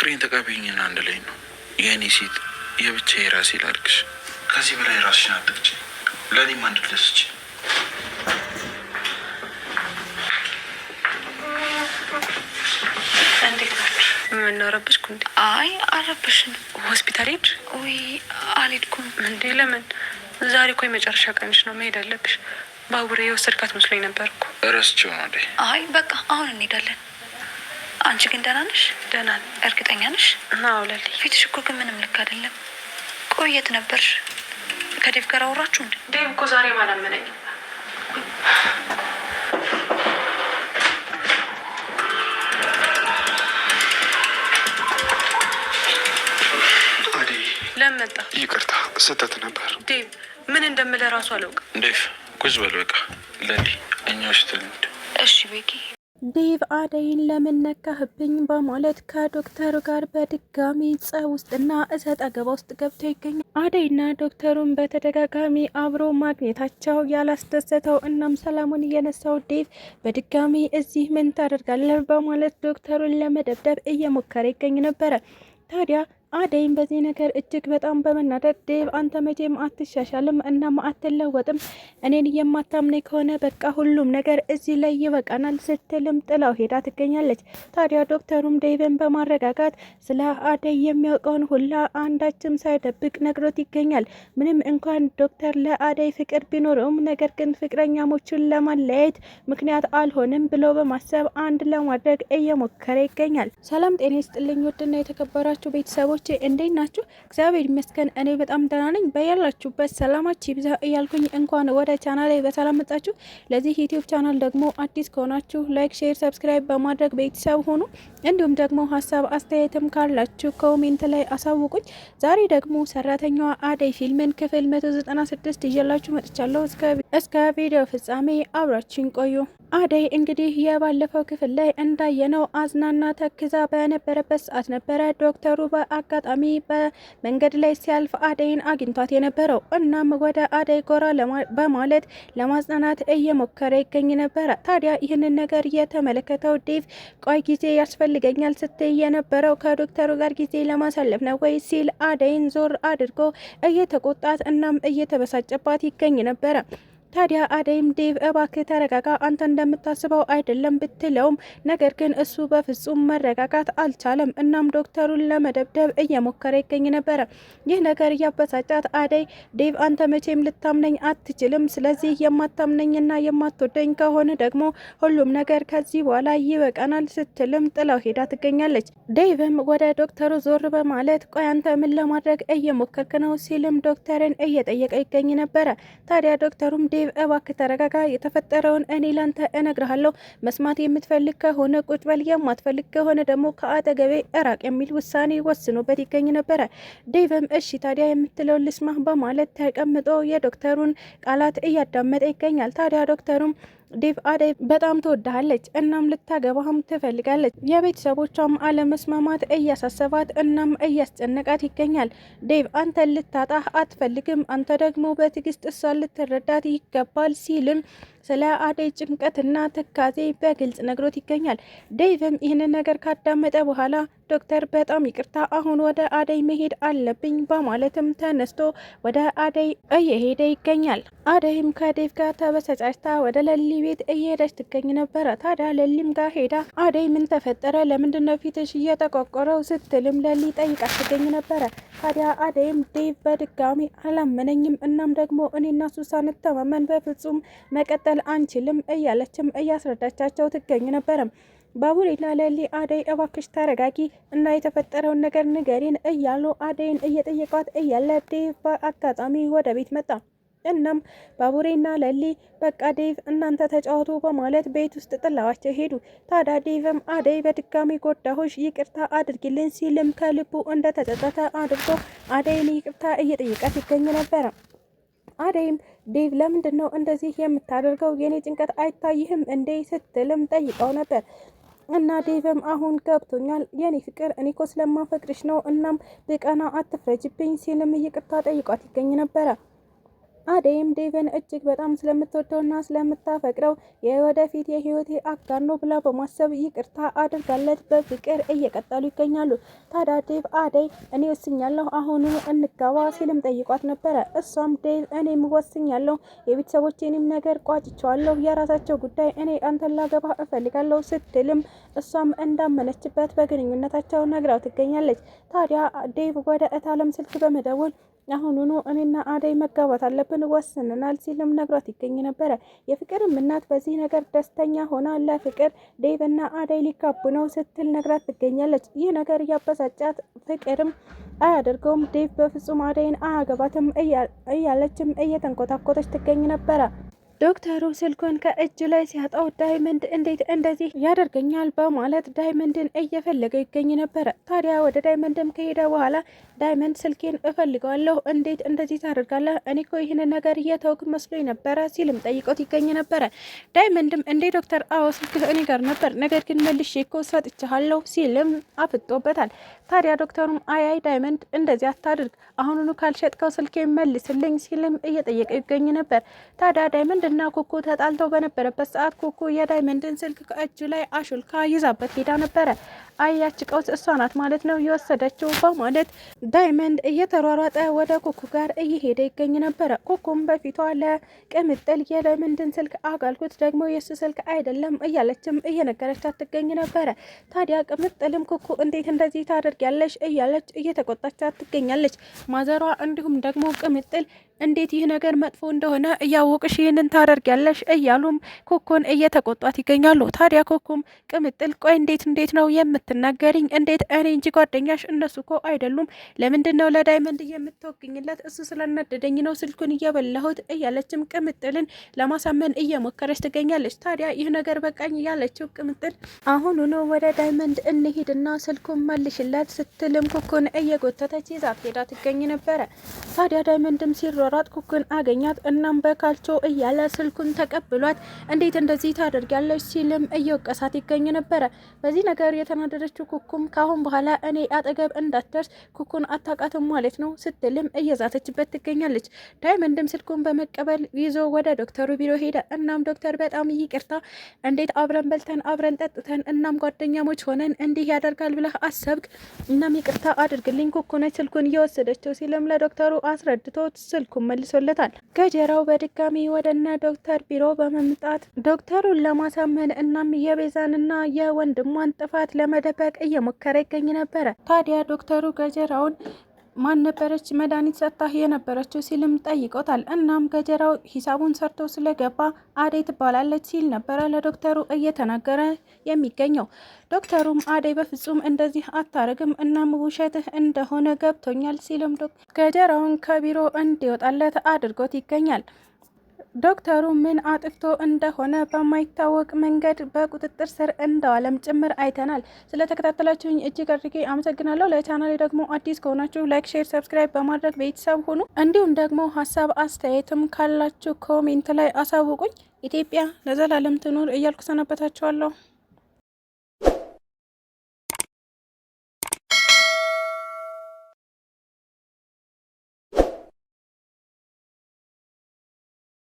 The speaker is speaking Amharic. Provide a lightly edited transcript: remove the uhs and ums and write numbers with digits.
ፍቅሬን ተቀበይኝና አንድ ላይ ነው የኔ ሴት የብቻዬ ራሴ ላድርግሽ። ከዚህ በላይ ራስሽን አትግጪ። ለኔም አንድ ልስጪ። እንዴት ናችሁ? ምን አረበሽኩ እንዴ? አይ አረበሽን። ሆስፒታል ሄድሽ? ወይ አልሄድኩም። እንዴ ለምን? ዛሬ እኮ የመጨረሻ ቀንሽ ነው፣ መሄድ አለብሽ። ባቡሬ የወሰድካት መስሎኝ ነበር እኮ። እረስቼው ነው እንዴ? አይ በቃ አሁን እንሄዳለን። አንቺ ግን ደህና ነሽ? ደህና ነኝ። እርግጠኛ ነሽ? አዎ ላሊ። ፊትሽ እኮ ግን ምንም ልክ አይደለም። ቆየት ነበርሽ? ከዴቭ ጋር አወራችሁ እንዴ? ዴቭ እኮ ዛሬ አላመነኝም። ለምን መጣ? ይቅርታ ስህተት ነበር። ዴቭ ምን እንደምልህ ራሱ አላውቅም። ዴቭ ቁጭ በል በቃ። ለሊ እኛ ሆስፒታል እንሂድ። እሺ ቤኪ። ዴቭ አደይን ለምን ነካህብኝ በማለት ከዶክተሩ ጋር በድጋሚ ጸብ ውስጥና እሰጥ አገባ ውስጥ ገብቶ ይገኛል። አደይና ዶክተሩን በተደጋጋሚ አብሮ ማግኘታቸው ያላስደሰተው እናም ሰላሙን እየነሳው ዴቭ በድጋሚ እዚህ ምን ታደርጋለህ በማለት ዶክተሩን ለመደብደብ እየሞከረ ይገኝ ነበረ። ታዲያ አደይም በዚህ ነገር እጅግ በጣም በመናደድ ዴቭ አንተ መቼም አትሻሻልም እናም አትለወጥም፣ እኔን የማታምነኝ ከሆነ በቃ ሁሉም ነገር እዚህ ላይ ይበቃናል ስትልም ጥላው ሄዳ ትገኛለች። ታዲያ ዶክተሩም ዴቭን በማረጋጋት ስለ አደይ የሚያውቀውን ሁላ አንዳችም ሳይደብቅ ነግሮት ይገኛል። ምንም እንኳን ዶክተር ለአደይ ፍቅር ቢኖረውም ነገር ግን ፍቅረኛሞቹን ለማለያየት ምክንያት አልሆንም ብሎ በማሰብ አንድ ለማድረግ እየሞከረ ይገኛል። ሰላም ጤና ይስጥልኝ ውድና የተከበራችሁ ቤተሰቦች እንዴት ናችሁ? እግዚአብሔር ይመስገን እኔ በጣም ደህና ነኝ። በያላችሁበት ሰላማችሁ ይብዛ እያልኩኝ እንኳን ወደ ቻናሌ በሰላም መጣችሁ። ለዚህ ዩቲዩብ ቻናል ደግሞ አዲስ ከሆናችሁ ላይክ፣ ሼር፣ ሰብስክራይብ በማድረግ ቤተሰብ ሆኑ። እንዲሁም ደግሞ ሀሳብ አስተያየትም ካላችሁ ኮሜንት ላይ አሳውቁኝ። ዛሬ ደግሞ ሰራተኛዋ አደይ ፊልምን ክፍል 196 ይዤላችሁ መጥቻለሁ። እስከ ቪዲዮ ፍጻሜ አብራችሁን ቆዩ። አደይ እንግዲህ የባለፈው ክፍል ላይ እንዳየነው አዝናና ተክዛ በነበረበት ሰዓት ነበረ ዶክተሩ በአጋጣሚ በመንገድ ላይ ሲያልፍ አደይን አግኝቷት የነበረው። እናም ወደ አደይ ጎራ በማለት ለማጽናናት እየሞከረ ይገኝ ነበረ። ታዲያ ይህንን ነገር የተመለከተው ዴቭ ቆይ ጊዜ ያስፈልገኛል ስትይ የነበረው ከዶክተሩ ጋር ጊዜ ለማሳለፍ ነው ወይ ሲል አደይን ዞር አድርጎ እየተቆጣት እናም እየተበሳጨባት ይገኝ ነበረ። ታዲያ አደይም ዴቭ እባክህ ተረጋጋ፣ አንተ እንደምታስበው አይደለም ብትለውም ነገር ግን እሱ በፍጹም መረጋጋት አልቻለም። እናም ዶክተሩን ለመደብደብ እየሞከረ ይገኝ ነበረ። ይህ ነገር እያበሳጫት አደይ ዴቭ አንተ መቼም ልታምነኝ አትችልም፣ ስለዚህ የማታምነኝና የማትወደኝ ከሆነ ደግሞ ሁሉም ነገር ከዚህ በኋላ ይበቃናል ስትልም ጥላው ሄዳ ትገኛለች። ዴቭም ወደ ዶክተሩ ዞር በማለት ቆይ አንተ ምን ለማድረግ እየሞከርክ ነው ሲልም ዶክተርን እየጠየቀ ይገኝ ነበረ። ታዲያ ዶክተሩም እባክህ ተረጋጋ፣ የተፈጠረውን እኔ ላንተ እነግርሃለሁ፣ መስማት የምትፈልግ ከሆነ ቁጭ በል፣ የማትፈልግ ከሆነ ደግሞ ከአጠገቤ እራቅ የሚል ውሳኔ ወስኖበት ይገኝ ነበረ። ዴቭም እሺ ታዲያ የምትለው ልስማህ በማለት ተቀምጦ የዶክተሩን ቃላት እያዳመጠ ይገኛል። ታዲያ ዶክተሩም ዴቭ አደይ በጣም ትወድሃለች እናም ልታገባህም ትፈልጋለች። የቤተሰቦቿም አለመስማማት እያሳሰባት እናም እያስጨነቃት ይገኛል። ዴቭ አንተን ልታጣህ አትፈልግም፣ አንተ ደግሞ በትዕግስት እሷን ልትረዳት ይገባል ሲልም ስለ አደይ ጭንቀትና ትካዜ በግልጽ ነግሮት ይገኛል። ዴቭም ይህንን ነገር ካዳመጠ በኋላ ዶክተር በጣም ይቅርታ አሁን ወደ አደይ መሄድ አለብኝ በማለትም ተነስቶ ወደ አደይ እየሄደ ይገኛል። አደይም ከዴቭ ጋር ተበሰጫጭታ ወደ ለሊ ቤት እየሄደች ትገኝ ነበረ። ታዲያ ለሊም ጋር ሄዳ አደይ ምን ተፈጠረ፣ ለምንድነው ፊትሽ እየተቋቆረው ስትልም ለሊ ጠይቃት ትገኝ ነበረ። ታዲያ አደይም ዴቭ በድጋሚ አላመነኝም እናም ደግሞ እኔና ሱሳን ተማመን በፍጹም መቀጠል አንችልም እያለችም እያስረዳቻቸው ትገኝ ነበረ። ባቡሬና ለሊ አደይ እባክሽ ተረጋጊ እና የተፈጠረውን ነገር ንገሪን እያሉ አደይን እየጠየቋት እያለ ዴቭ በአጋጣሚ ወደ ቤት መጣ። እናም ባቡሬና ለሊ በቃ ዴቭ እናንተ ተጫወቱ በማለት ቤት ውስጥ ጥለዋቸው ሄዱ። ታዲያ ዴቭም አደይ በድጋሚ ጎዳሁሽ ይቅርታ አድርጊልን ሲልም ከልቡ እንደተጸጸተ አድርጎ አደይን ይቅርታ እየጠየቃት ይገኝ ነበረ። አደይም ዴቭ ለምንድን ነው እንደዚህ የምታደርገው? የኔ ጭንቀት አይታይህም እንዴ ስትልም ጠይቀው ነበር። እና ዴቭም አሁን ገብቶኛል የኔ ፍቅር እኔ እኮ ስለማፈቅርሽ ነው እናም ብቀና አትፍረጅብኝ ሲልም ይቅርታ ጠይቋት ይገኝ ነበረ። አደይም ዴቭን እጅግ በጣም ስለምትወደውና ስለምታፈቅረው የወደፊት የህይወቴ አጋር ነው ብላ በማሰብ ይቅርታ አድርጋለት በፍቅር እየቀጠሉ ይገኛሉ። ታዲያ ዴቭ አደይ እኔ ወስኛለሁ አሁኑ እንጋባ ሲልም ጠይቋት ነበረ። እሷም ዴቭ እኔም ወስኛለሁ፣ የቤተሰቦቼንም ነገር ቋጭቸዋለሁ፣ የራሳቸው ጉዳይ፣ እኔ አንተን ላገባ እፈልጋለሁ ስትልም እሷም እንዳመነችበት በግንኙነታቸው ነግራው ትገኛለች። ታዲያ ዴቭ ወደ እታለም ስልክ በመደወል አሁኑኑ እኔና አደይ መጋባት አለብን ወስንናል ሲልም ነግሯት ይገኝ ነበረ። የፍቅርም እናት በዚህ ነገር ደስተኛ ሆና ለፍቅር ዴቭና አደይ ሊጋቡ ነው ስትል ነግራት ትገኛለች። ይህ ነገር እያበሳጫት ፍቅርም አያደርገውም፣ ዴቭ በፍጹም አደይን አያገባትም እያለችም እየተንኮታኮተች ትገኝ ነበረ። ዶክተሩ ስልኩን ከእጅ ላይ ሲያጣው ዳይመንድ እንዴት እንደዚህ ያደርገኛል በማለት ዳይመንድን እየፈለገ ይገኝ ነበረ። ታዲያ ወደ ዳይመንድም ከሄደ በኋላ ዳይመንድ ስልኬን እፈልገዋለሁ፣ እንዴት እንደዚህ ታደርጋለህ? እኔ እኮ ይህንን ነገር እየተውክ መስሎኝ ነበረ ሲልም ጠይቆት ይገኝ ነበረ። ዳይመንድም እንዴ ዶክተር፣ አዎ ስልክህ እኔ ጋር ነበር፣ ነገር ግን መልሼ እኮ ሰጥቼሃለሁ ሲልም አፍጦበታል። ታዲያ ዶክተሩም አይ ዳይመንድ እንደዚህ አታድርግ፣ አሁኑኑ ካልሸጥከው ስልኬን መልስልኝ ሲልም እየጠየቀ ይገኝ ነበር። ታዲያ ዳይመንድ እና ኩኩ ተጣልተው በነበረበት ሰዓት ኩኩ የዳይመንድን ስልክ ከእጁ ላይ አሹልካ ይዛበት ሄዳ ነበረ። አያች ቀውስ እሷ ናት ማለት ነው የወሰደችው በማለት ዳይመንድ እየተሯሯጠ ወደ ኩኩ ጋር እየሄደ ይገኝ ነበረ። ኩኩም በፊቷ ለቅምጥል የዳይመንድን ስልክ አጋልኩት፣ ደግሞ የሱ ስልክ አይደለም እያለችም እየነገረቻት ትገኝ ነበረ። ታዲያ ቅምጥልም ኩኩ እንዴት እንደዚህ ታደርጊያለሽ እያለች እየተቆጣቻት ትገኛለች። ማዘሯ እንዲሁም ደግሞ ቅምጥል እንዴት ይህ ነገር መጥፎ እንደሆነ እያወቅሽ ይህንን ታደርጊያለሽ እያሉም ኩኩን እየተቆጧት ይገኛሉ። ታዲያ ኩኩም ቅምጥል ቆይ እንዴት ነው የምትናገሪኝ? እንዴት እኔ እንጂ ጓደኛሽ እነሱ እኮ አይደሉም። ለምንድን ነው ለዳይመንድ የምትወግኝለት? እሱ ስለነደደኝ ነው ስልኩን እየበላሁት እያለችም ቅምጥልን ለማሳመን እየሞከረች ትገኛለች። ታዲያ ይህ ነገር በቃኝ እያለችው ቅምጥል አሁኑኑ ወደ ዳይመንድ እንሂድና ስልኩን መልሽለት ስትልም ኩኩን እየጎተተች ይዛት ሄዳ ትገኝ ነበረ። ታዲያ ዳይመንድም ራጥ ኩኩን አገኛት። እናም በካልቾ እያለ ስልኩን ተቀብሏት እንዴት እንደዚህ ታደርጊያለሽ ሲልም እየወቀሳት ይገኝ ነበረ። በዚህ ነገር የተናደደችው ኩኩም ካሁን በኋላ እኔ አጠገብ እንዳትደርስ ኩኩን አታውቃትም ማለት ነው ስትልም እየዛተችበት ትገኛለች። ዳይመንድም ስልኩን በመቀበል ይዞ ወደ ዶክተሩ ቢሮ ሄደ። እናም ዶክተር በጣም ይቅርታ፣ እንዴት አብረን በልተን አብረን ጠጥተን እናም ጓደኛሞች ሆነን እንዲህ ያደርጋል ብለህ አሰብክ? እናም ይቅርታ አድርግልኝ፣ ኩኩ ነች ስልኩን እየወሰደችው ሲልም ለዶክተሩ አስረድቶት ስልኩ መልሶለታል። ገጀራው በድጋሚ ወደነ ዶክተር ቢሮ በመምጣት ዶክተሩን ለማሳመን እናም የቤዛንና የወንድሟን ጥፋት ለመደበቅ እየሞከረ ይገኝ ነበረ። ታዲያ ዶክተሩ ገጀራውን ማን ነበረች መድኃኒት ሰጥታህ የነበረችው ሲልም ጠይቆታል። እናም ገጀራው ሂሳቡን ሰርቶ ስለገባ አደይ ትባላለች ሲል ነበረ ለዶክተሩ እየተናገረ የሚገኘው። ዶክተሩም አደይ በፍጹም እንደዚህ አታረግም፣ እናም ውሸትህ እንደሆነ ገብቶኛል ሲልም ገጀራውን ከቢሮ እንዲወጣለት አድርጎት ይገኛል። ዶክተሩ ምን አጥፍቶ እንደሆነ በማይታወቅ መንገድ በቁጥጥር ስር እንደዋለም ጭምር አይተናል። ስለተከታተላችሁኝ እጅግ አድርጌ አመሰግናለሁ። ለቻናሌ ደግሞ አዲስ ከሆናችሁ ላይክ፣ ሼር፣ ሰብስክራይብ በማድረግ ቤተሰብ ሁኑ። እንዲሁም ደግሞ ሀሳብ አስተያየትም ካላችሁ ኮሜንት ላይ አሳውቁኝ። ኢትዮጵያ ለዘላለም ትኑር እያልኩ ሰነበታችኋለሁ።